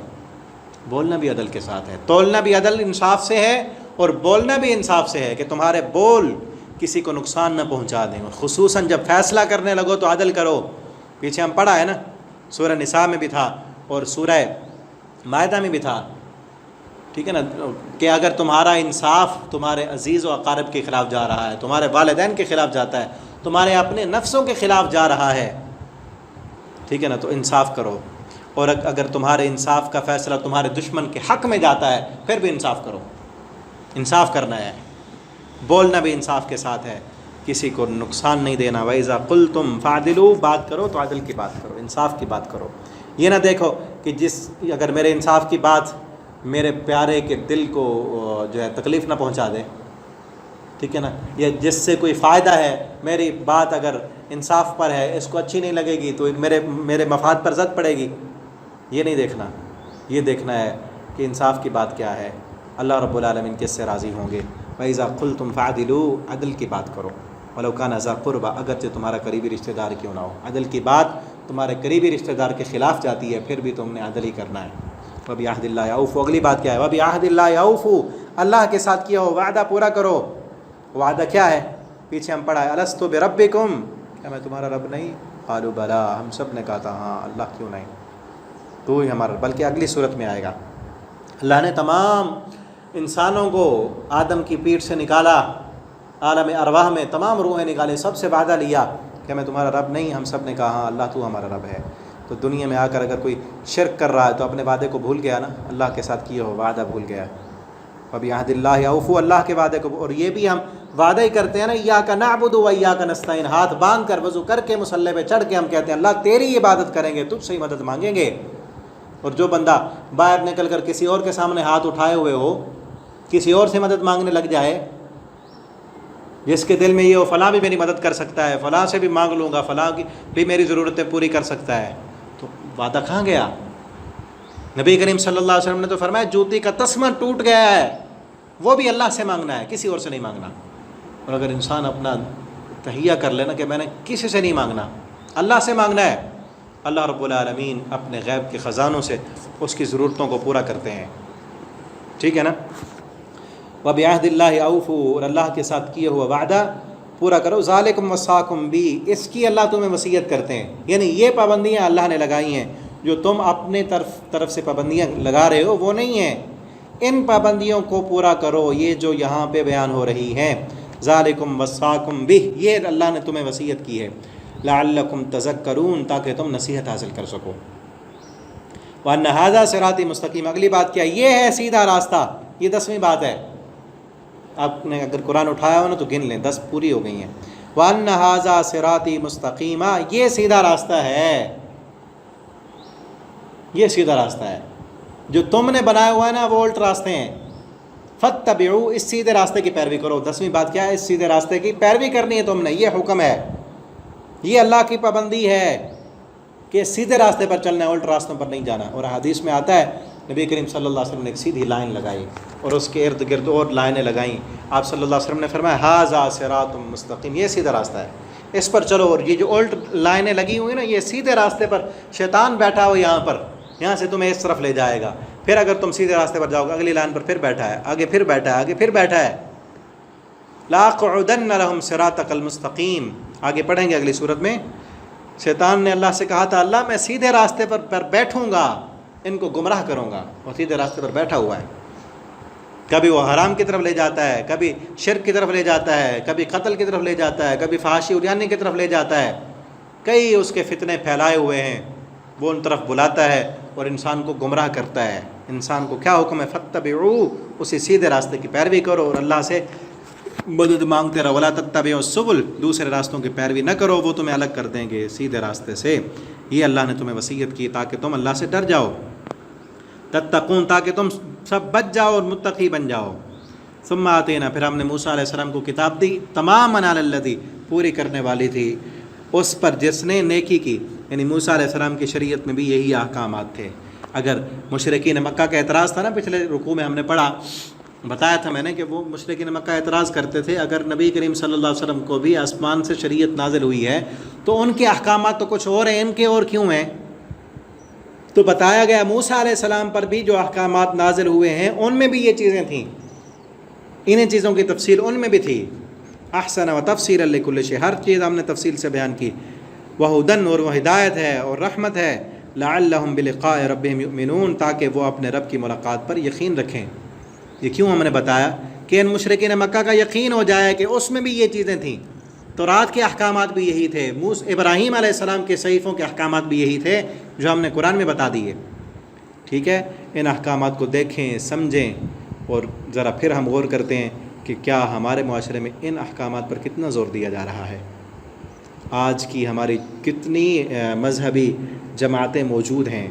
بولنا بھی عدل کے ساتھ ہے، تولنا بھی عدل انصاف سے ہے، اور بولنا بھی انصاف سے ہے کہ تمہارے بول کسی کو نقصان نہ پہنچا دیں۔ خصوصاً جب فیصلہ کرنے لگو تو عدل کرو، پیچھے ہم پڑھا ہے نا، سورہ نساء میں بھی تھا اور سورہ مائدہ میں بھی تھا، ٹھیک ہے نا، کہ اگر تمہارا انصاف تمہارے عزیز و اقارب کے خلاف جا رہا ہے، تمہارے والدین کے خلاف جاتا ہے، تمہارے اپنے نفسوں کے خلاف جا رہا ہے، ٹھیک ہے نا، تو انصاف کرو۔ اور اگر تمہارے انصاف کا فیصلہ تمہارے دشمن کے حق میں جاتا ہے پھر بھی انصاف کرو، انصاف کرنا ہے، بولنا بھی انصاف کے ساتھ ہے، کسی کو نقصان نہیں دینا۔ وَإِذَا قُلْتُمْ فَعْدِلُوا، بات کرو تو عدل کی بات کرو، انصاف کی بات کرو۔ یہ نہ دیکھو کہ اگر میرے انصاف کی بات میرے پیارے کے دل کو جو ہے تکلیف نہ پہنچا دے، ٹھیک ہے نا، یا جس سے کوئی فائدہ ہے، میری بات اگر انصاف پر ہے اس کو اچھی نہیں لگے گی تو میرے مفاد پر زد پڑے گی، یہ نہیں دیکھنا، یہ دیکھنا ہے کہ انصاف کی بات کیا ہے، اللہ رب العالمین کس سے راضی ہوں گے۔ وَإِذَا قُلْتُمْ فَعْدِلُوا، عدل کی بات کرو، وَلَوْ كَانَ ذَا قُرْبَىٰ، اگرچہ تمہارا قریبی رشتہ دار کیوں نہ ہو، عدل کی بات تمہارے قریبی رشتہ دار کے خلاف جاتی ہے پھر بھی تم نے عدل ہی کرنا ہے۔ وَبِعَهْدِ اللَّهِ أَوْفُوا، اگلی بات کیا ہے؟ وَبِعَهْدِ اللَّهِ أَوْفُوا، اللہ کے ساتھ کیا ہو وعدہ پورا کرو۔ وعدہ کیا ہے؟ پیچھے ہم پڑھا ہے أَلَسْتُ بِرَبِّكُمْ، کیا میں تمہارا رب نہیں؟ قالوا بلا، ہم سب نے کہا تھا ہاں اللہ کیوں نہیں، تو ہی ہمارا، بلکہ اگلی صورت میں آئے گا، اللہ نے تمام انسانوں کو آدم کی پیٹھ سے نکالا، عالم ارواح میں تمام روحیں نکالے، سب سے وعدہ لیا کیا میں تمہارا رب نہیں؟ ہم سب نے کہا ہاں اللہ تو ہمارا رب ہے۔ تو دنیا میں آ کر اگر کوئی شرک کر رہا ہے تو اپنے وعدے کو بھول گیا نا، اللہ کے ساتھ کیا ہو وعدہ بھول گیا۔ وَبِعَهْدِ اللَّهِ أَوْفُوا، اللہ کے وعدے کو، اور یہ بھی ہم وعدہ ہی کرتے ہیں نا، ایاک نعبد و ایاک نستعین، ہاتھ باندھ کر وضو کر کے مصلی پہ چڑھ کے ہم کہتے ہیں اللہ تیری عبادت کریں گے، تجھ سے ہی مدد مانگیں گے۔ اور جو بندہ باہر نکل کر کسی اور کے سامنے ہاتھ اٹھائے ہوئے ہو، کسی اور سے مدد مانگنے لگ جائے، جس کے دل میں یہ ہو فلاں بھی میری مدد کر سکتا ہے، فلاں سے بھی مانگ لوں گا، فلاں کی بھی میری ضرورتیں پوری کر سکتا ہے، تو وعدہ کہاں گیا؟ نبی کریم صلی اللہ علیہ وسلم نے تو فرمایا جوتی کا تسمہ ٹوٹ گیا ہے، وہ بھی اللہ سے مانگنا ہے، کسی اور سے نہیں مانگنا۔ اور اگر انسان اپنا تہیہ کر لینا کہ میں نے کسی سے نہیں مانگنا، اللہ سے مانگنا ہے، اللہ رب العالمین اپنے غیب کے خزانوں سے اس کی ضرورتوں کو پورا کرتے ہیں، ٹھیک ہے نا۔ وَبِعَهْدِ اللَّهِ أَوْفُوا، اور اللہ کے ساتھ کیے ہوا وعدہ پورا کرو۔ ذَلِكُمْ وَصَّاكُمْ بِهِ، اس کی اللہ تمہیں وصیت کرتے ہیں، یعنی یہ پابندیاں اللہ نے لگائی ہیں، جو تم اپنے طرف سے پابندیاں لگا رہے ہو وہ نہیں ہیں، ان پابندیوں کو پورا کرو، یہ جو یہاں پہ بیان ہو رہی ہیں۔ ذَلِكُمْ وَصَّاكُمْ بِهِ، یہ اللہ نے تمہیں وصیت کی ہے، لَعَلَّكُمْ تَذَكَّرُونَ، تاکہ تم نصیحت حاصل کر سکو۔ وَأَنَّ هَذَا صِرَاطِي مُسْتَقِيمًا، اگلی بات کیا؟ یہ ہے سیدھا راستہ، یہ 10ویں بات ہے۔ آپ نے اگر قرآن اٹھایا ہو نا تو گن لیں، 10 پوری ہو گئی ہیں۔ وَأَنَّ هَذَا صِرَاطِي مُسْتَقِيمًا، یہ سیدھا راستہ ہے، یہ سیدھا راستہ ہے، جو تم نے بنایا ہوا ہے نا وہ الٹ راستے ہیں۔ فَاتَّبِعُوا، اس سیدھے راستے کی پیروی کرو۔ 10ویں بات کیا ہے؟ اس سیدھے راستے کی پیروی کرنی ہے تم نے، یہ حکم ہے، یہ اللہ کی پابندی ہے کہ سیدھے راستے پر چلنا ہے، الٹ راستوں پر نہیں جانا۔ اور حدیث میں آتا ہے نبی کریم صلی اللہ علیہ وسلم نے ایک سیدھی لائن لگائی اور اس کے ارد گرد اور لائنیں لگائیں، آپ صلی اللہ علیہ وسلم نے فرمایا ھذا صراط مستقیم، یہ سیدھا راستہ ہے، اس پر چلو۔ اور یہ جو الٹ لائنیں لگی ہوئی نا، یہ سیدھے راستے پر شیطان بیٹھا ہو یہاں پر، یہاں سے تمہیں اس طرف لے جائے گا، پھر اگر تم سیدھے راستے پر جاؤ گے اگلی لائن پر پھر بیٹھا ہے، آگے پھر بیٹھا ہے، آگے پھر بیٹھا ہے۔ لَأَقْعُدَنَّ لَهُمْ صِرَاطَكَ الْمُسْتَقِيمَ، آگے پڑھیں گے اگلی صورت میں۔ شیطان نے اللہ سے کہا تھا اللہ میں سیدھے راستے پر بیٹھوں گا، ان کو گمراہ کروں گا، اور سیدھے راستے پر بیٹھا ہوا ہے۔ کبھی وہ حرام کی طرف لے جاتا ہے، کبھی شرک کی طرف لے جاتا ہے، کبھی قتل کی طرف لے جاتا ہے، کبھی فحاشی اریانی کی طرف لے جاتا ہے، کئی اس کے فتنے پھیلائے ہوئے ہیں، وہ ان طرف بلاتا ہے اور انسان کو گمراہ کرتا ہے۔ انسان کو کیا حکم ہے؟ فَاتَّبِعُوا، اسی سیدھے راستے کی پیروی کرو اور اللہ سے مدد مانگتے رہو۔ وَلَا تَتَّبِعُوا السُّبُلَ، دوسرے راستوں کی پیروی نہ کرو، وہ تمہیں الگ کر دیں گے سیدھے راستے سے۔ یہ اللہ نے تمہیں وصیت کی تاکہ تم اللہ سے ڈر جاؤ، تتقون، تاکہ تم سب بچ جاؤ اور متقی بن جاؤ۔ ثم آتینا، پھر ہم نے موسیٰ علیہ السلام کو کتاب دی، تماماً علی الذی، پوری کرنے والی تھی اس پر جس نے نیکی کی، یعنی موسیٰ علیہ السلام کی شریعت میں بھی یہی احکامات تھے۔ اگر مشرکین مکہ کا اعتراض تھا نا، پچھلے رکوع میں ہم نے پڑھا، بتایا تھا میں نے کہ وہ مشرکین مکہ اعتراض کرتے تھے اگر نبی کریم صلی اللہ علیہ وسلم کو بھی آسمان سے شریعت نازل ہوئی ہے تو ان کے احکامات تو کچھ اور ہیں، ان کے اور کیوں ہیں؟ تو بتایا گیا موسیٰ علیہ السلام پر بھی جو احکامات نازل ہوئے ہیں ان میں بھی یہ چیزیں تھیں، انہیں چیزوں کی تفصیل ان میں بھی تھی۔ احسن و تفصیلا لکل شیء، ہر چیز ہم نے تفصیل سے بیان کی۔ وہدن، اور وہ ہدایت ہے اور رحمت ہے، لعلہم بلقاء ربہم یؤمنون، تاکہ وہ اپنے رب کی ملاقات پر یقین رکھیں۔ یہ کیوں ہم نے بتایا؟ کہ ان مشرکین مکہ کا یقین ہو جائے کہ اس میں بھی یہ چیزیں تھیں، تو رات کے احکامات بھی یہی تھے، ابراہیم علیہ السلام کے صحیفوں کے احکامات بھی یہی تھے جو ہم نے قرآن میں بتا دیے، ٹھیک ہے؟ ان احکامات کو دیکھیں، سمجھیں، اور ذرا پھر ہم غور کرتے ہیں کہ کیا ہمارے معاشرے میں ان احکامات پر کتنا زور دیا جا رہا ہے۔ آج کی ہماری کتنی مذہبی جماعتیں موجود ہیں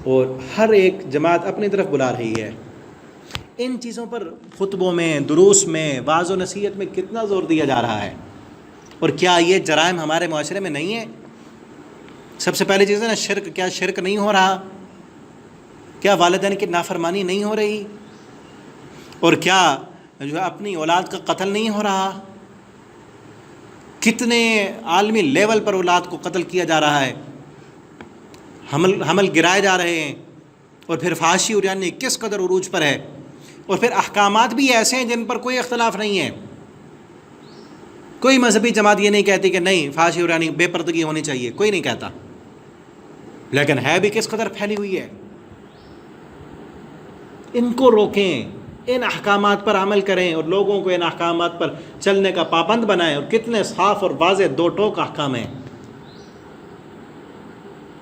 اور ہر ایک جماعت اپنی طرف بلا رہی ہے، ان چیزوں پر خطبوں میں، دروس میں، وعظ و نصیحت میں کتنا زور دیا جا رہا ہے۔ اور کیا یہ جرائم ہمارے معاشرے میں نہیں ہے؟ سب سے پہلی چیز ہے نا شرک، کیا شرک نہیں ہو رہا؟ کیا والدین کی نافرمانی نہیں ہو رہی؟ اور کیا جو ہے اپنی اولاد کا قتل نہیں ہو رہا؟ کتنے عالمی لیول پر اولاد کو قتل کیا جا رہا ہے، حمل گرائے جا رہے ہیں، اور پھر فحاشی اریانی کس قدر عروج پر ہے، اور پھر احکامات بھی ایسے ہیں جن پر کوئی اختلاف نہیں ہے۔ کوئی مذہبی جماعت یہ نہیں کہتی کہ نہیں فحاشی اریانی بے پردگی ہونی چاہیے، کوئی نہیں کہتا، لیکن ہے بھی کس قدر پھیلی ہوئی ہے۔ ان کو روکیں، ان احکامات پر عمل کریں اور لوگوں کو ان احکامات پر چلنے کا پابند بنائیں. اور کتنے صاف اور واضح دو ٹوک احکام ہیں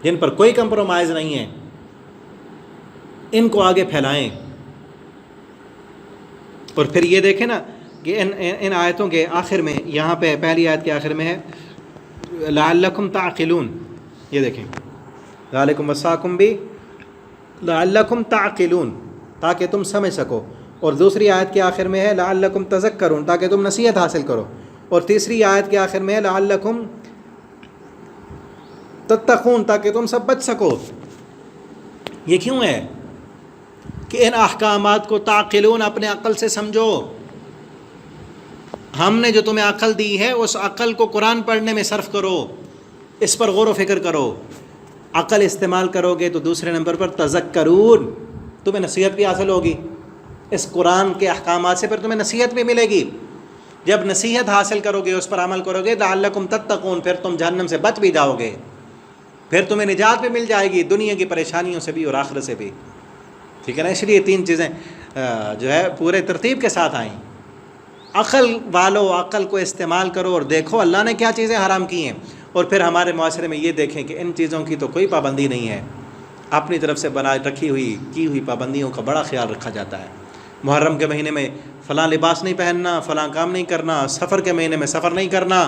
جن پر کوئی کمپرومائز نہیں ہے. ان کو آگے پھیلائیں. اور پھر یہ دیکھیں نا کہ ان آیتوں کے آخر میں، یہاں پہ پہلی آیت کے آخر میں ہے لعلکم تعقلون. یہ دیکھیں ذالکم وصاکم بھی لعلکم تعقلون، تاکہ تم سمجھ سکو. اور دوسری آیت کے آخر میں ہے لعلکم تذکرون، تاکہ تم نصیحت حاصل کرو. اور تیسری آیت کے آخر میں ہے لعلکم تتقون، تاکہ تم سب بچ سکو. یہ کیوں ہے کہ ان احکامات کو تعقلون اپنے عقل سے سمجھو. ہم نے جو تمہیں عقل دی ہے اس عقل کو قرآن پڑھنے میں صرف کرو، اس پر غور و فکر کرو. عقل استعمال کرو گے تو دوسرے نمبر پر تذکرون، تمہیں نصیحت بھی حاصل ہوگی. اس قرآن کے احکامات سے پھر تمہیں نصیحت بھی ملے گی. جب نصیحت حاصل کرو گے، اس پر عمل کرو گے، لعلکم تتقون، پھر تم جہنم سے بچ بھی جاؤ گے، پھر تمہیں نجات بھی مل جائے گی دنیا کی پریشانیوں سے بھی اور آخرت سے بھی. ٹھیک ہے نا. اس لیے تین چیزیں جو ہے پورے ترتیب کے ساتھ آئیں. عقل والو، عقل کو استعمال کرو اور دیکھو اللہ نے کیا چیزیں حرام کی ہیں. اور پھر ہمارے معاشرے میں یہ دیکھیں کہ ان چیزوں کی تو کوئی پابندی نہیں ہے، اپنی طرف سے بنا رکھی ہوئی کی ہوئی پابندیوں کا بڑا خیال رکھا جاتا ہے. محرم کے مہینے میں فلاں لباس نہیں پہننا، فلاں کام نہیں کرنا، سفر کے مہینے میں سفر نہیں کرنا،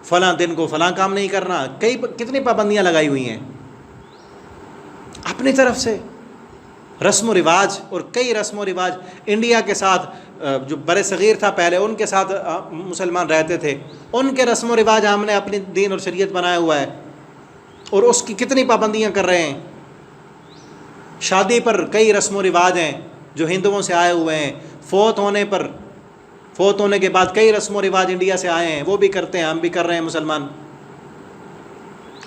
فلاں دن کو فلاں کام نہیں کرنا. کتنی پابندیاں لگائی ہوئی ہیں اپنی طرف سے. رسم و رواج، اور کئی رسم و رواج انڈیا کے ساتھ جو بر صغیر تھا پہلے، ان کے ساتھ مسلمان رہتے تھے، ان کے رسم و رواج ہم نے اپنی دین اور شریعت بنایا ہوا ہے اور اس کی کتنی پابندیاں کر رہے ہیں. شادی پر کئی رسم و رواج ہیں جو ہندوؤں سے آئے ہوئے ہیں. فوت ہونے کے بعد کئی رسم و رواج انڈیا سے آئے ہیں، وہ بھی کرتے ہیں، ہم بھی کر رہے ہیں مسلمان.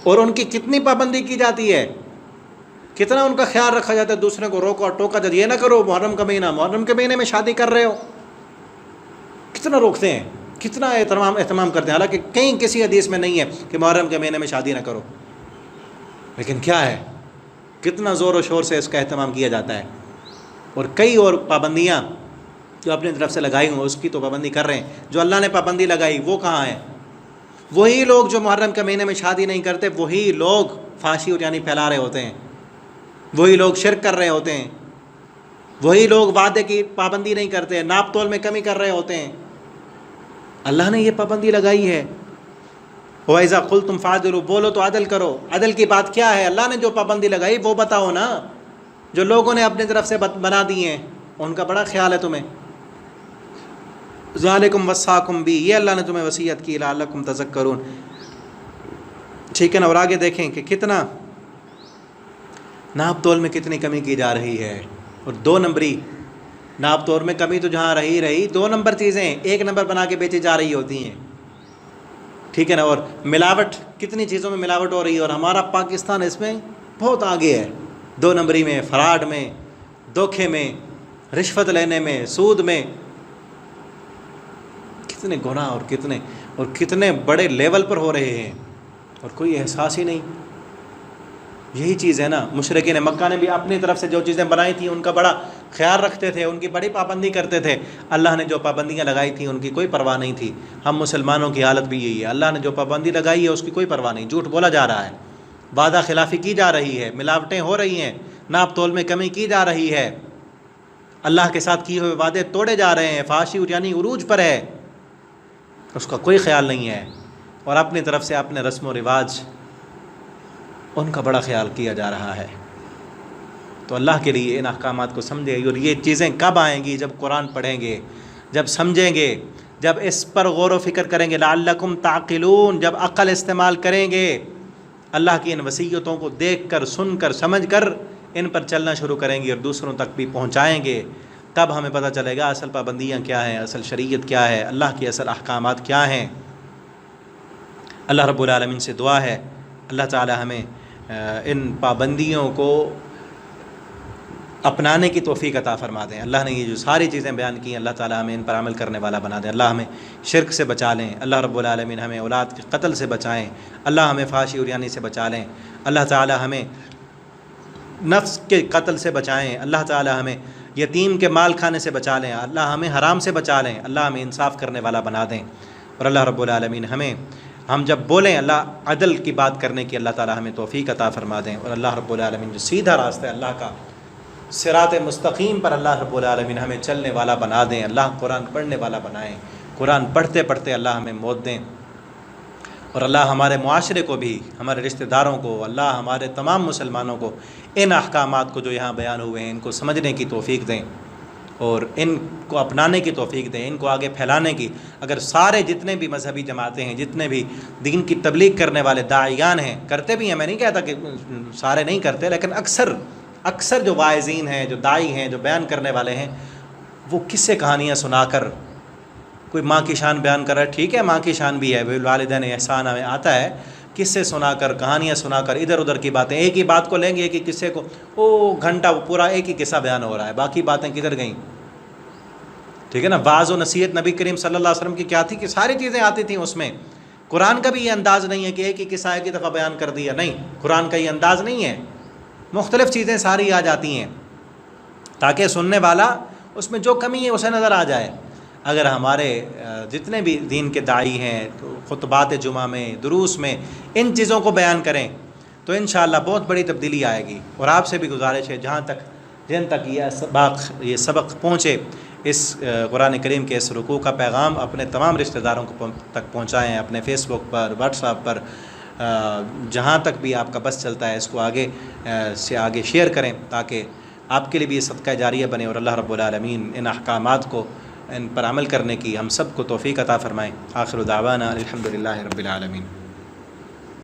اور ان کی کتنی پابندی کی جاتی ہے، کتنا ان کا خیال رکھا جاتا ہے. دوسرے کو روکا ٹوکا جاتا ہے، یہ نہ کرو، محرم کا مہینے میں شادی کر رہے ہو. کتنا روکتے ہیں، کتنا اہتمام کرتے ہیں. حالانکہ کہیں کسی حدیث میں نہیں ہے کہ محرم کے مہینے میں شادی نہ کرو، لیکن کیا ہے، کتنا زور و شور سے اس کا اہتمام کیا جاتا ہے. اور کئی اور پابندیاں جو اپنی طرف سے لگائی ہوں اس کی تو پابندی کر رہے ہیں. جو اللہ نے پابندی لگائی وہ کہاں ہے؟ وہی لوگ جو محرم کے مہینے میں شادی نہیں کرتے، وہی لوگ فحاشی اور یعنی پھیلا رہے ہوتے ہیں، وہی لوگ شرک کر رہے ہوتے ہیں، وہی لوگ وعدے کی پابندی نہیں کرتے، ناپ تول میں کمی کر رہے ہوتے ہیں. اللہ نے یہ پابندی لگائی ہے. وَإِذَا قُلْتُمْ فَعْدِلُوا، بولو تو عدل کرو. عدل کی بات کیا ہے؟ اللہ نے جو پابندی لگائی وہ بتاؤ نا. جو لوگوں نے اپنی طرف سے بنا دی ہیں ان کا بڑا خیال ہے تمہیں. ذالکم وصاکم بھی، یہ اللہ نے تمہیں وصیت کی، لعلکم تذکرون. ٹھیک ہے نا. اور آگے دیکھیں کہ کتنا ناپ تول میں کتنی کمی کی جا رہی ہے. اور دو نمبری ناپ تول میں کمی تو جہاں رہی دو نمبر چیزیں ایک نمبر بنا کے بیچی جا رہی ہوتی ہیں. ٹھیک ہے نا. اور ملاوٹ، کتنی چیزوں میں ملاوٹ ہو رہی ہے، اور ہمارا پاکستان اس میں بہت آگے ہے. دو نمبری میں، فراڈ میں، دھوکے میں، رشوت لینے میں، سود میں. کتنے گناہ اور کتنے بڑے لیول پر ہو رہے ہیں اور کوئی احساس ہی نہیں. یہی چیز ہے نا. مشرکین مکہ نے بھی اپنی طرف سے جو چیزیں بنائی تھیں ان کا بڑا خیال رکھتے تھے، ان کی بڑی پابندی کرتے تھے. اللہ نے جو پابندیاں لگائی تھیں ان کی کوئی پرواہ نہیں تھی. ہم مسلمانوں کی حالت بھی یہی ہے. اللہ نے جو پابندی لگائی ہے اس کی کوئی پرواہ نہیں. جھوٹ بولا جا رہا ہے، وعدہ خلافی کی جا رہی ہے، ملاوٹیں ہو رہی ہیں، ناپ تول میں کمی کی جا رہی ہے، اللہ کے ساتھ کیے ہوئے وعدے توڑے جا رہے ہیں، فحاشی یعنی عروج پر ہے، اس کا کوئی خیال نہیں ہے. اور اپنی طرف سے اپنے رسم و رواج ان کا بڑا خیال کیا جا رہا ہے. تو اللہ کے لیے ان احکامات کو سمجھے. اور یہ چیزیں کب آئیں گی؟ جب قرآن پڑھیں گے، جب سمجھیں گے، جب اس پر غور و فکر کریں گے. لعلکم تعقلون، جب عقل استعمال کریں گے، اللہ کی ان وصیتوں کو دیکھ کر، سن کر، سمجھ کر ان پر چلنا شروع کریں گے اور دوسروں تک بھی پہنچائیں گے. تب ہمیں پتہ چلے گا اصل پابندیاں کیا ہیں، اصل شریعت کیا ہے، اللہ کی اصل احکامات کیا ہیں. اللہ رب العالمین سے دعا ہے اللہ تعالی ہمیں ان پابندیوں کو اپنانے کی توفیق عطا فرما دیں. اللہ نے یہ جو ساری چیزیں بیان کی ہیں اللہ تعالی ہمیں ان پر عمل کرنے والا بنا دیں. اللہ ہمیں شرک سے بچا لیں. اللہ رب العالمین ہمیں اولاد کے قتل سے بچائیں. اللہ ہمیں فحاشی عریانی سے بچا لیں. اللہ تعالی ہمیں نفس کے قتل سے بچائیں. اللہ تعالی ہمیں یتیم کے مال کھانے سے بچا لیں، اللہ ہمیں حرام سے بچا لیں، اللہ ہمیں انصاف کرنے والا بنا دیں، اور اللہ رب العالمین ہم جب بولیں اللہ عدل کی بات کرنے کی، اللہ تعالی ہمیں توفیق عطا فرما دیں، اور اللہ رب العالمین جو سیدھا راستہ ہے اللہ کا، صراط مستقیم پر اللہ رب العالمین ہمیں چلنے والا بنا دیں، اللہ قرآن پڑھنے والا بنائیں، قرآن پڑھتے پڑھتے اللہ ہمیں موت دیں، اور اللہ ہمارے معاشرے کو بھی، ہمارے رشتہ داروں کو، اللہ ہمارے تمام مسلمانوں کو ان احکامات کو جو یہاں بیان ہوئے ہیں ان کو سمجھنے کی توفیق دیں، اور ان کو اپنانے کی توفیق دیں، ان کو آگے پھیلانے کی۔ اگر سارے جتنے بھی مذہبی جماعتیں ہیں، جتنے بھی دین کی تبلیغ کرنے والے داعیان ہیں، کرتے بھی ہیں، میں نہیں کہتا کہ سارے نہیں کرتے، لیکن اکثر جو واعظین ہیں، جو داعی ہیں، جو بیان کرنے والے ہیں، وہ کس سے کہانیاں سنا کر، کوئی ماں کی شان بیان کر رہا ہے، ٹھیک ہے ماں کی شان بھی ہے، والدین احسان ہمیں آتا ہے، کس سے سنا کر، کہانیاں سنا کر، ادھر ادھر کی باتیں، ایک ہی بات کو لیں گے، ایک ہی قصے کو، او گھنٹہ پورا ایک ہی قصہ بیان ہو رہا ہے، باقی باتیں کدھر گئیں؟ ٹھیک ہے نا۔ واعظ و نصیحت نبی کریم صلی اللہ علیہ وسلم کی کیا تھی کہ ساری چیزیں آتی تھیں اس میں۔ قرآن کا بھی یہ انداز نہیں ہے کہ ایک ہی قصہ ایک ہی دفعہ بیان کر دیا، نہیں، قرآن کا یہ انداز نہیں ہے، مختلف چیزیں ساری آ جاتی ہیں تاکہ سننے والا اس میں جو کمی ہے اسے نظر آ جائے۔ اگر ہمارے جتنے بھی دین کے داعی ہیں خطبات جمعہ میں، دروس میں ان چیزوں کو بیان کریں تو انشاءاللہ بہت بڑی تبدیلی آئے گی۔ اور آپ سے بھی گزارش ہے جن تک یہ سبق پہنچے، اس قرآن کریم کے اس رکوع کا پیغام اپنے تمام رشتہ داروں کو تک پہنچائیں، اپنے فیس بک پر، واٹس ایپ پر، جہاں تک بھی آپ کا بس چلتا ہے اس کو آگے سے آگے شیئر کریں تاکہ آپ کے لیے بھی یہ صدقہ جاریہ بنے، اور اللہ رب العالمین ان احکامات کو، ان پر عمل کرنے کی ہم سب کو توفیق عطا فرمائیں۔ آخر دعوانا الحمدللہ رب العالمین۔